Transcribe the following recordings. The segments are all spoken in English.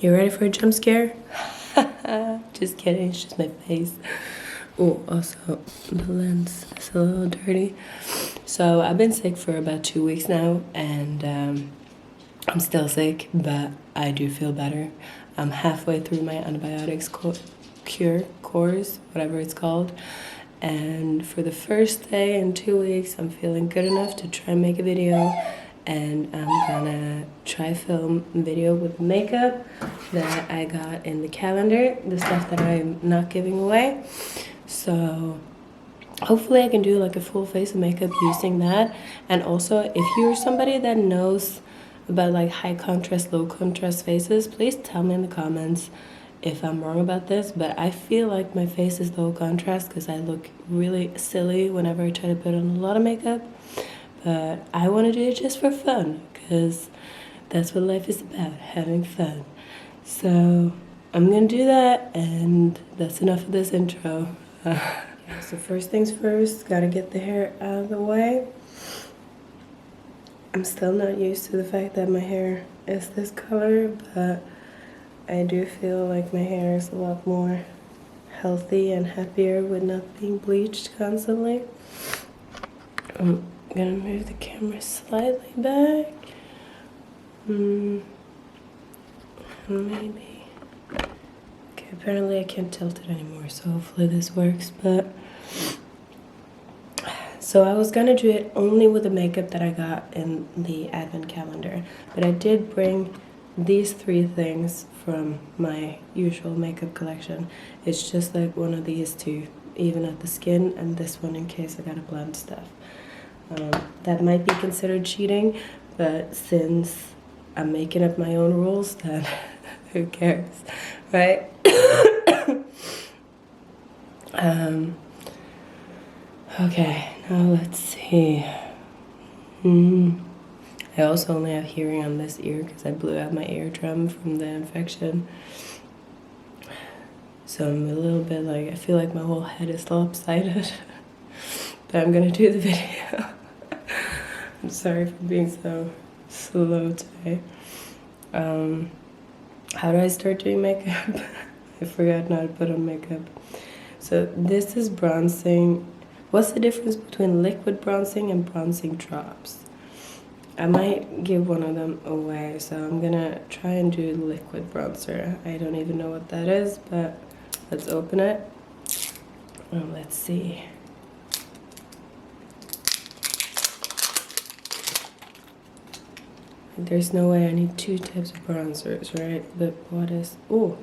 You ready for a jump scare? Just kidding, it's just my face. Oh, also, the lens is a little dirty. So I've been sick for about 2 weeks now, and I'm still sick, but I do feel better. I'm halfway through my antibiotics course, whatever it's called. And for the first day in 2 weeks, I'm feeling good enough to try and make a video. And I'm gonna try film video with makeup that I got in the calendar, the stuff that I'm not giving away. So hopefully I can do like a full face of makeup using that. And also, if you're somebody that knows about like high contrast, low contrast faces, please tell me in the comments if I'm wrong about this. But I feel like my face is low contrast because I look really silly whenever I try to put on a lot of makeup. But I want to do it just for fun because that's what life is about, having fun. So I'm gonna do that, and that's enough of this intro. So first things first, gotta get the hair out of the way. I'm still not used to the fact that my hair is this color, but I do feel like my hair is a lot more healthy and happier with not being bleached constantly. I'm gonna move the camera slightly back. Maybe. Okay, apparently I can't tilt it anymore, so hopefully this works. But so I was gonna do it only with the makeup that I got in the advent calendar, but I did bring these 3 things from my usual makeup collection. It's just like one of these to even out the skin, and this one in case I gotta blend stuff. That might be considered cheating, but since I'm making up my own rules, then who cares, right? Okay, now let's see. I also only have hearing on this ear because I blew out my eardrum from the infection. So I'm a little bit like, I feel like my whole head is lopsided. But I'm gonna do the video. I'm sorry for being so slow today. How do I start doing makeup? I forgot how to put on makeup. So this is bronzing. What's the difference between liquid bronzing and bronzing drops? I might give one of them away, so I'm gonna try and do liquid bronzer. I don't even know what that is, but let's open it. Let's see. There's no way I need 2 types of bronzers, right? But what is... Oh,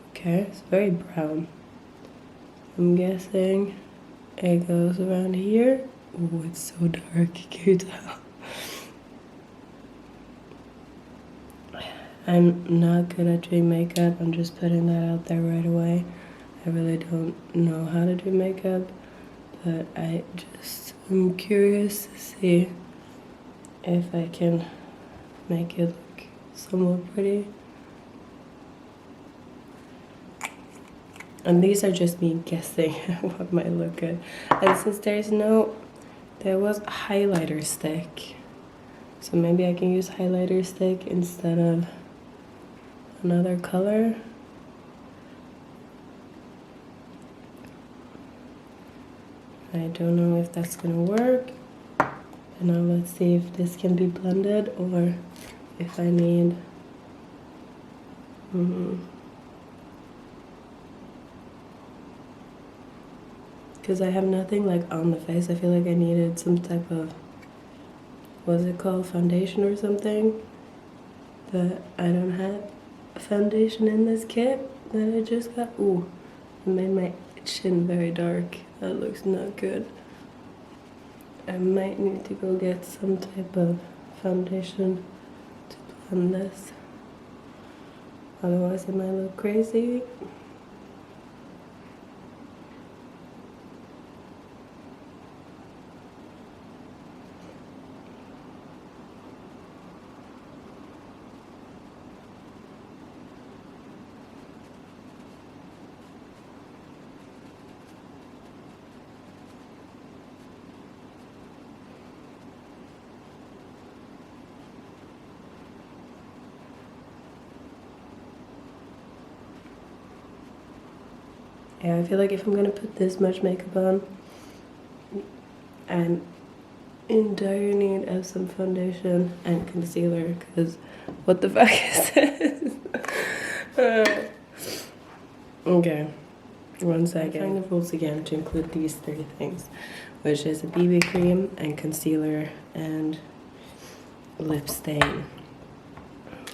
okay, it's very brown. I'm guessing it goes around here. Oh, it's so dark, can you tell? I'm not good at doing makeup. I'm just putting that out there right away. I really don't know how to do makeup, but I'm curious to see if I can make it look somewhat pretty. And these are just me guessing what might look good. And since there was a highlighter stick, so maybe I can use highlighter stick instead of another color. I don't know if that's gonna work. And now let's see if this can be blended or if I need because I have nothing like on the face. I feel like I needed some type of, what's it called, foundation or something, but I don't have a foundation in this kit that I just got. Ooh, it made my chin very dark. That looks not good. I might need to go get some type of foundation to blend this. Otherwise it might look crazy. Yeah, I feel like if I'm gonna put this much makeup on, I'm in dire need of some foundation and concealer, because what the fuck is this? Okay, 1 second. I'm trying the rules again to include these 3 things, which is a BB cream and concealer and lip stain.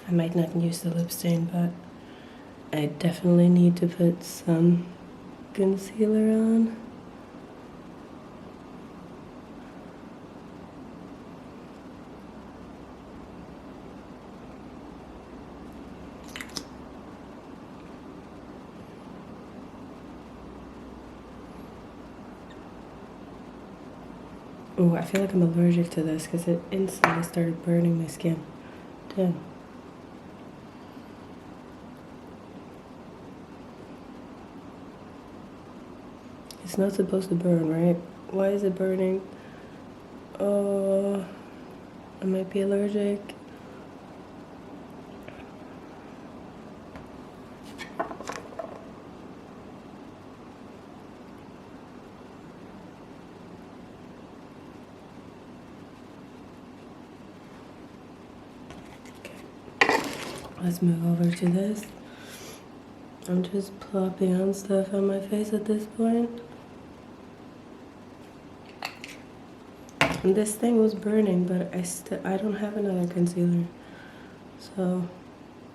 I might not use the lip stain, but I definitely need to put some concealer on. Oh, I feel like I'm allergic to this because it instantly started burning my skin. Damn. It's not supposed to burn, right? Why is it burning? Oh, I might be allergic. Let's move over to this. I'm just plopping on stuff on my face at this point. And this thing was burning, but I don't have another concealer. So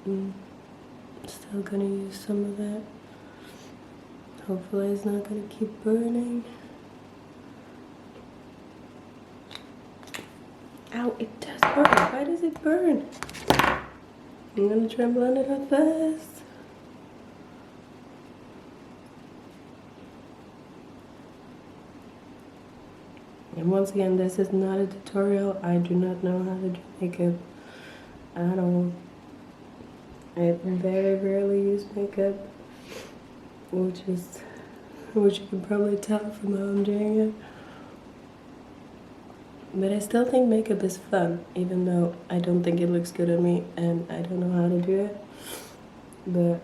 I'm still gonna use some of that. Hopefully it's not gonna keep burning. Ow, it does burn. Why does it burn? I'm gonna try and blend it up fast. And once again, this is not a tutorial. I do not know how to do makeup at all. I very rarely use makeup, which you can probably tell from how I'm doing it. But I still think makeup is fun, even though I don't think it looks good on me and I don't know how to do it. But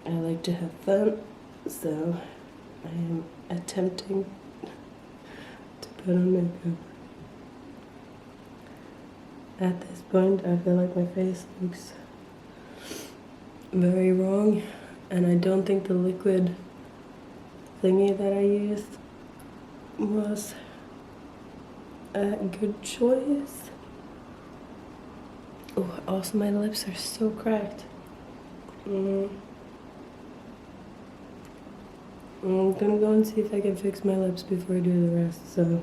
I like to have fun, so I am attempting to put on makeup. At this point, I feel like my face looks very wrong, and I don't think the liquid thingy that I used was a good choice. Oh, also my lips are so cracked. I'm gonna go and see if I can fix my lips before I do the rest, so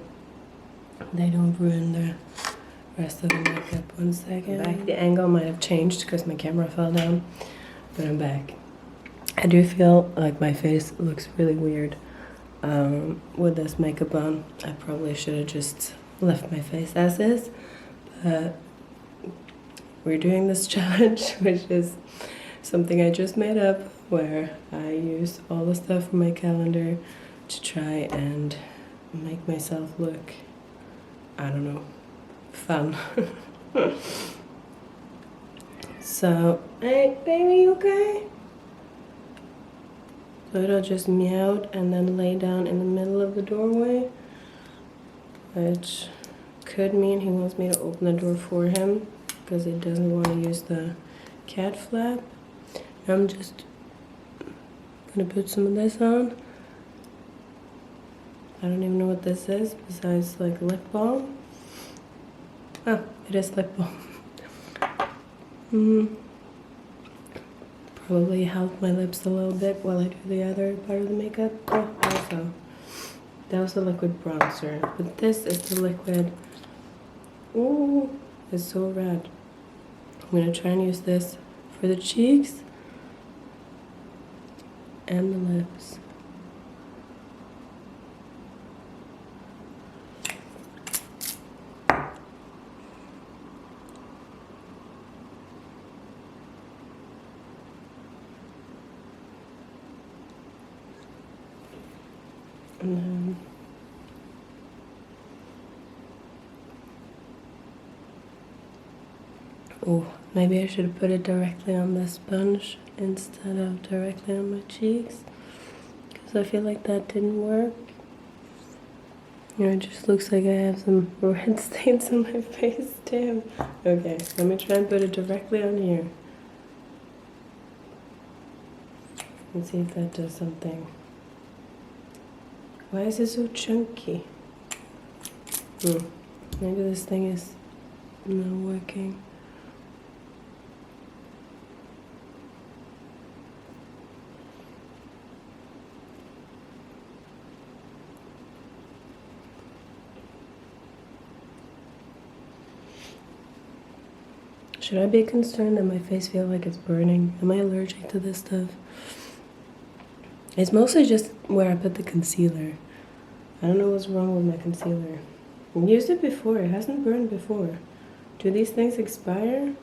they don't ruin the rest of the makeup. 1 second. Back. The angle might have changed because my camera fell down, but I'm back. I do feel like my face looks really weird with this makeup on. I probably should have just left my face as is, but we're doing this challenge, which is something I just made up, where I use all the stuff from my calendar to try and make myself look, I don't know, fun. So, hey baby, you okay? Pluto just meowed and then lay down in the middle of the doorway, which could mean he wants me to open the door for him because he doesn't want to use the cat flap. I'm just gonna put some of this on. I don't even know what this is besides like lip balm. Oh, it is lip balm. Probably help my lips a little bit while I do the other part of the makeup. Oh, also, that was the liquid bronzer, but this is the liquid. Ooh, it's so red. I'm gonna try and use this for the cheeks and the lips. And then oh, Maybe I should put it directly on the sponge instead of directly on my cheeks, because I feel like that didn't work. You know, it just looks like I have some red stains on my face too. Okay, let me try and put it directly on here. And see if that does something. Why is it so chunky? Maybe this thing is not working. Should I be concerned that my face feels like it's burning? Am I allergic to this stuff? It's mostly just where I put the concealer. I don't know what's wrong with my concealer. I used it before. It hasn't burned before. Do these things expire?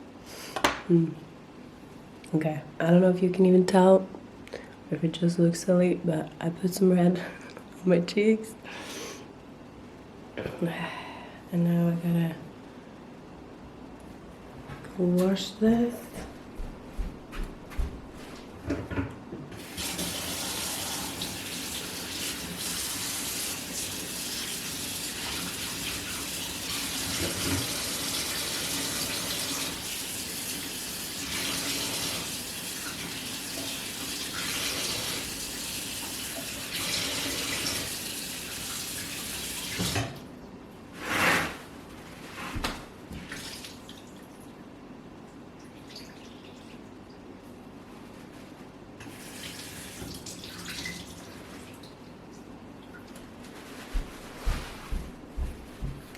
Okay. I don't know if you can even tell or if it just looks silly, but I put some red on my cheeks. And now I gotta go wash this.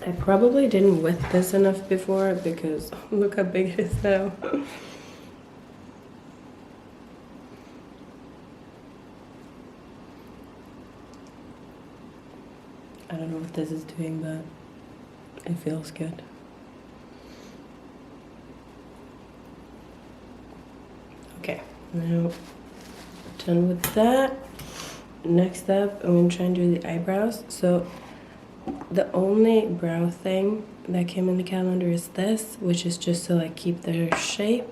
I probably didn't wet this enough before because look how big it is now. I don't know what this is doing, but it feels good. Okay, now done with that. Next up, I'm gonna try and do the eyebrows. So the only brow thing that came in the calendar is this, which is just to like keep their shape.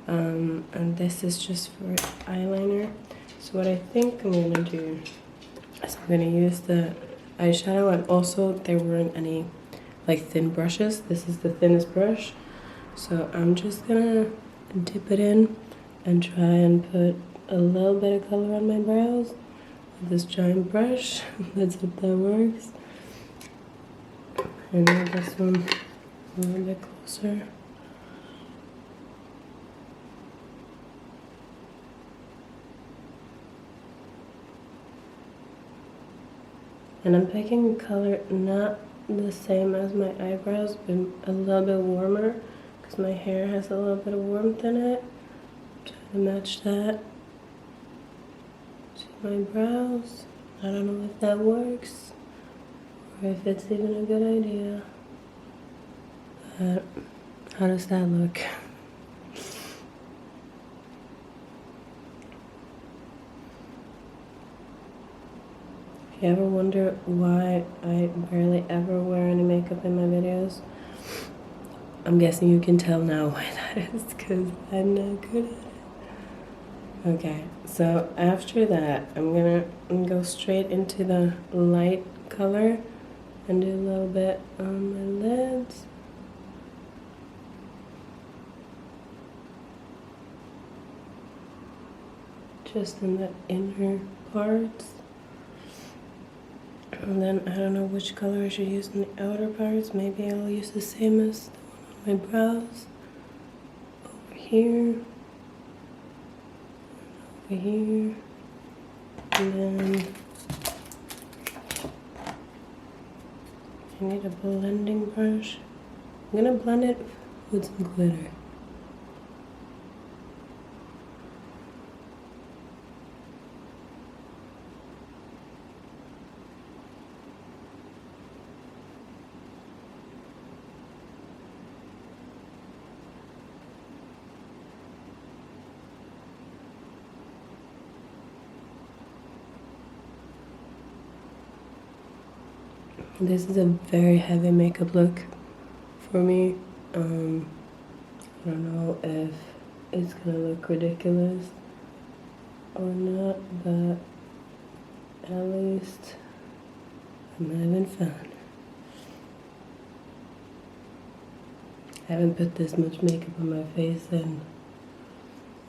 And this is just for eyeliner. So what I think I'm gonna do is I'm gonna use the eyeshadow, and also there weren't any like thin brushes. This is the thinnest brush. So I'm just gonna dip it in and try and put a little bit of color on my brows with this giant brush. Let's hope that works. And now this one a little bit closer. And I'm picking color not the same as my eyebrows, but a little bit warmer because my hair has a little bit of warmth in it. Try to match that to my brows. I don't know if that works or if it's even a good idea. But how does that look? If you ever wonder why I barely ever wear any makeup in my videos, I'm guessing you can tell now why that is, because I'm not good at it. Okay, so after that, I'm gonna go straight into the light color and do a little bit on my lids. Just in the inner parts. And then I don't know which color I should use in the outer parts. Maybe I'll use the same as the one on my brows. Over here. Over here. And then I need a blending brush. I'm gonna blend it with some glitter. This is a very heavy makeup look for me. I don't know if it's gonna look ridiculous or not, but at least I'm having fun. I haven't put this much makeup on my face in,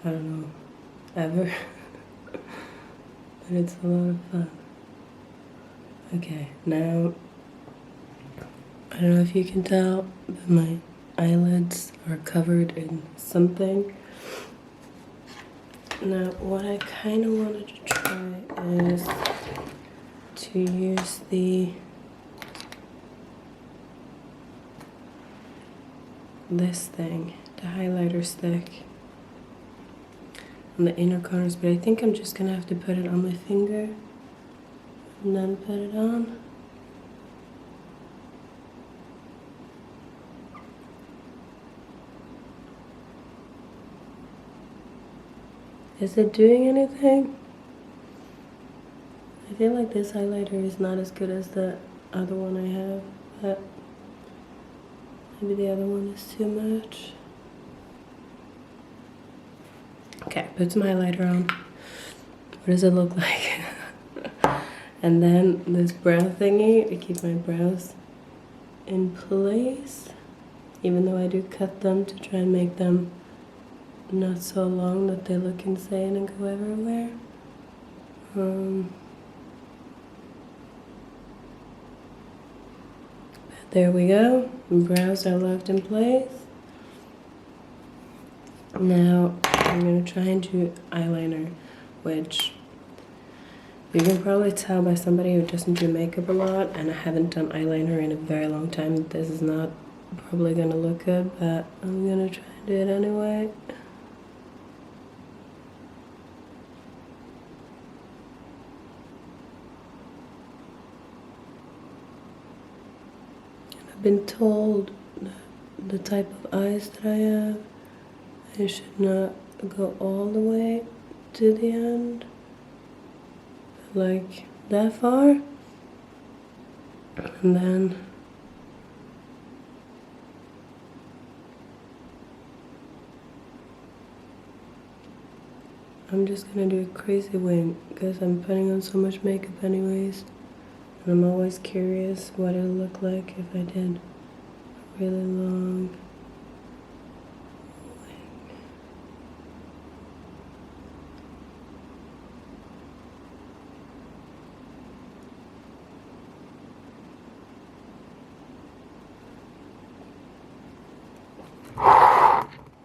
I don't know, ever. But it's a lot of fun. Okay, now, I don't know if you can tell, but my eyelids are covered in something. Now, what I kind of wanted to try is to use this thing, the highlighter stick, on the inner corners, but I think I'm just gonna have to put it on my finger and then put it on. Is it doing anything? I feel like this highlighter is not as good as the other one I have, but maybe the other one is too much. Okay, put some highlighter on. What does it look like? And then this brow thingy to keep my brows in place, even though I do cut them to try and make them not so long that they look insane and go everywhere. But there we go. Brows are left in place. Now I'm gonna try and do eyeliner, which you can probably tell by somebody who doesn't do makeup a lot, and I haven't done eyeliner in a very long time. This is not probably gonna look good, but I'm gonna try and do it anyway. I've been told that the type of eyes that I have, I should not go all the way to the end, like that far, and then I'm just gonna do a crazy wing because I'm putting on so much makeup anyways. And I'm always curious what it'll look like if I did a really long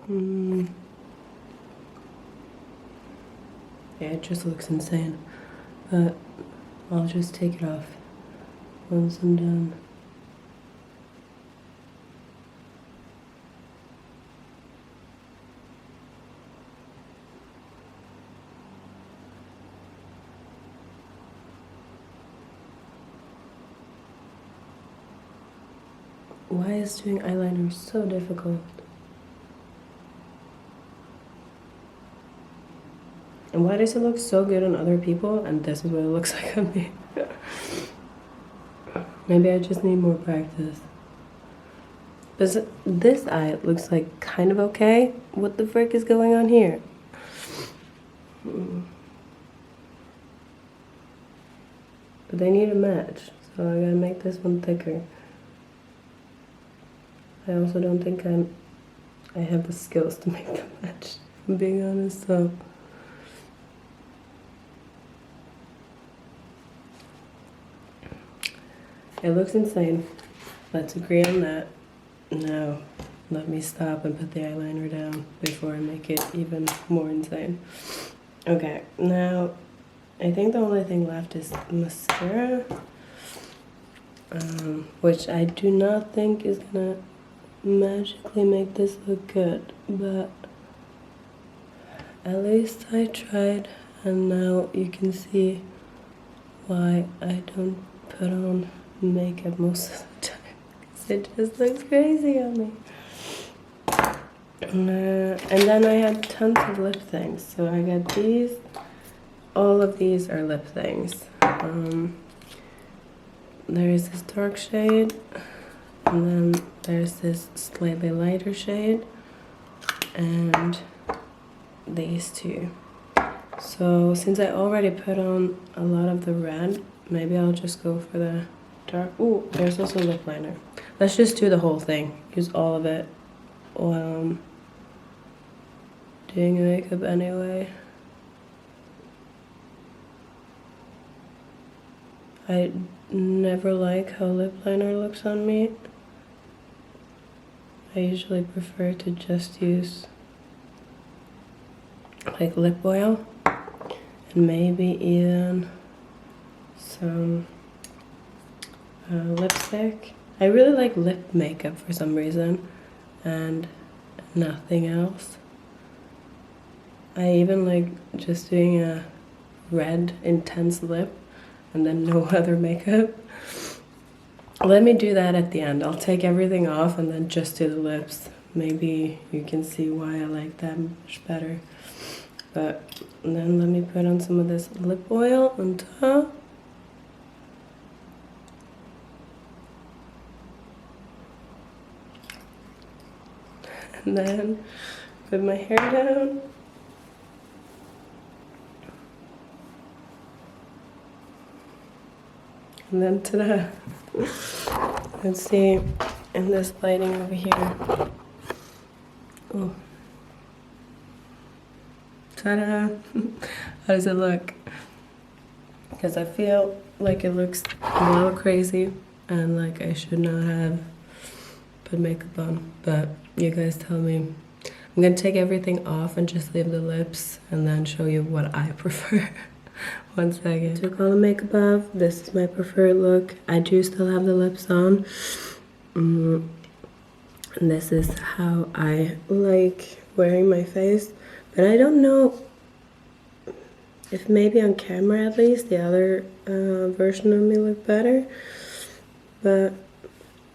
wing. Yeah, it just looks insane, but I'll just take it off once I'm done. Why is doing eyeliner so difficult? And why does it look so good on other people and this is what it looks like on me? Maybe I just need more practice. But this eye looks like kind of okay. What the frick is going on here? But they need a match, so I gotta make this one thicker. I also don't think I have the skills to make them match, if I'm being honest, so. It looks insane. Let's agree on that. Now, let me stop and put the eyeliner down before I make it even more insane. Okay, now, I think the only thing left is mascara, which I do not think is gonna magically make this look good, but at least I tried, and now you can see why I don't put on makeup most of the time, because it just looks crazy on me. And then I had tons of lip things, so I got these. All of these are lip things. There's this dark shade, and then there's this slightly lighter shade, and these two. So since I already put on a lot of the red, maybe I'll just go for the dark. Oh, there's also lip liner. Let's just do the whole thing. Use all of it while I'm doing makeup anyway. I never like how lip liner looks on me. I usually prefer to just use like lip oil and maybe even some lipstick. I really like lip makeup for some reason and nothing else. I even like just doing a red intense lip and then no other makeup. Let me do that at the end. I'll take everything off and then just do the lips. Maybe you can see why I like that much better. But then let me put on some of this lip oil on top. And then put my hair down. And then ta-da! Let's see in this lighting over here. Oh. Ta-da! How does it look? Because I feel like it looks a little crazy and like I should not have put makeup on. But you guys tell me. I'm gonna take everything off and just leave the lips and then show you what I prefer. 1 second. Took all the makeup off. This is my preferred look. I do still have the lips on. And this is how I like wearing my face. But I don't know if maybe on camera at least the other version of me looked better. But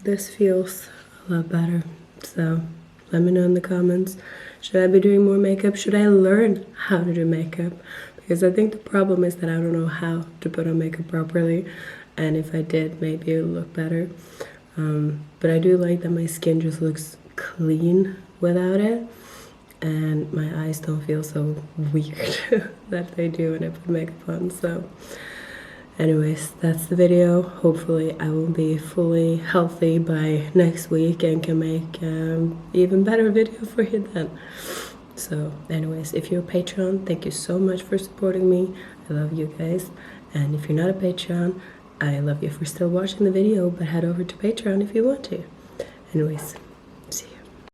this feels a lot better. So let me know in the comments. Should I be doing more makeup? Should I learn how to do makeup? Because I think the problem is that I don't know how to put on makeup properly. And if I did, maybe it would look better. But I do like that my skin just looks clean without it. And my eyes don't feel so weird that they do when I put makeup on. So anyways, that's the video. Hopefully I will be fully healthy by next week and can make even better video for you then. So anyways, if you're a Patreon, thank you so much for supporting me. I love you guys. And if you're not a Patreon, I love you for still watching the video, but head over to Patreon if you want to. Anyways,